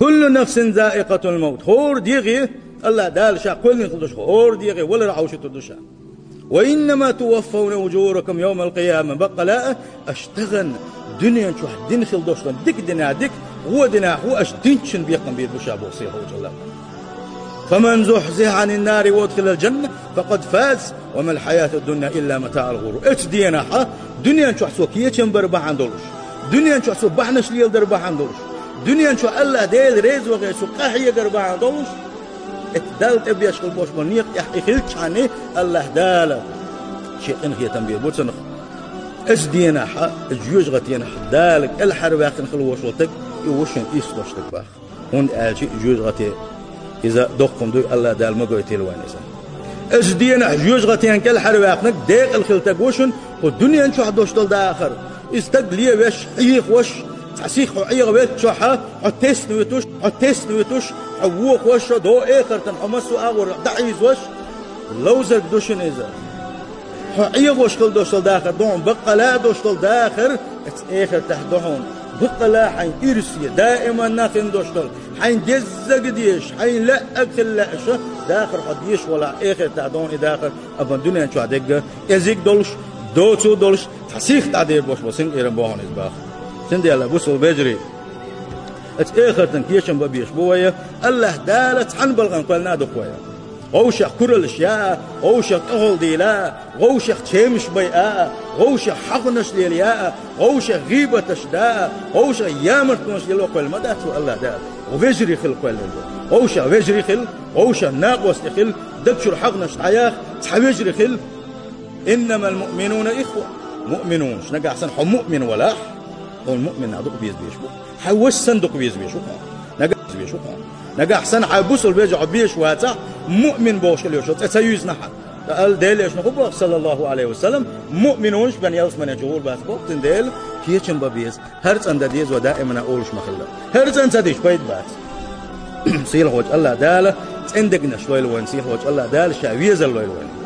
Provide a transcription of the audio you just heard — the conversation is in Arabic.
كل نفس ذائقة الموت خور ديغي الله دال شا كل نخلدش خور ديغي ولا رعوش تدشا وإنما توفون أجوركم يوم القيامة بقى لا أشتغن دنيا شو دين خلدوشتن ديك دنا ديك هو دنا هو أشتنشن بيقم بيربشا بوصيه وجل فمن زحزح عن النار وادخل الجنة فقد فاز وما الحياة الدنيا إلا متاع الغرور اتش دينا حا دنيا شو حسو كيتشن بربا عندولش دنيا شو حسو بحنش ليل دربا عندولش دنيا شو الله ديل ريز وغير شو قاحية دربا عندولش اتدالت ابيش خل بوش منيق يخلش عني الله داله شيء انخي تنبيه بوتسنخ اش دينا حا الجيوش غتينا حا دالك الحرب ياخن خل وشوتك يوشن يسوشتك باخ هون الشيء جيوش غتي إذا دقم دوي الله دال ما قوي تلوان إذا إيش دينا جوج غتيان كل حرواقنك ديق الخلتك وشن والدنيا نشوح دوشتل داخر استقليه وش حيخ وش تحسيخ وعيغ بيت شوحة عتيس نويتوش حووخ وش دو إخر تنحمسو أغور دعيز وش لوزك دوشن إذا حيغ وش كل دوشتل داخر دون بقى لا دوشتل داخر إخر تحدهون بقى لا حين إرسية دائما ناخن دوشتل حين جزق ديش حين لا أكل لأشة داخل حديش ولا آخر تعدون داخل أبن الدنيا شو عدقة إزيك دولش دوتو دولش تحسيخ تعدير بوش بسين إيران بوهن إزباخ سندي الله بوصل بيجري ات آخر تنكيشن ببيش بوية الله دالت عن بلغن قلنا دقوية غوشخ كرلش يا غوشخ أهل ديلا غوشخ تشيمش بيئة غوشخ حقنش ليلياء غوشخ غيبتش داء غوشخ يامرتنش ليلو قل مداتو الله دال وفجري خل قل غوشخ فجري خل غوشخ ناقوس خل دكشر حقنش عياخ تحوجري خل إنما المؤمنون إخوة مؤمنون شنقع أحسن حو مؤمن ولا هو المؤمن هدوك بيز بيشبو حوش صندوق بيز بيشبو نقع بيشبو نقع أحسن حيبوس البيجع بيش واتع مؤمن بوش كل يوشط أتسيوز نحن قال ديل إيش نقول صلى الله عليه وسلم مؤمنونش بن يلس من يجور بس بوقت ديل كيشن ببيز هرت عند ديز ودائما أقولش مخلة هرت عند ديش بيت بس سيل هوج الله داله عندك نشوي الوين سيل هوج الله دال شاويز الوين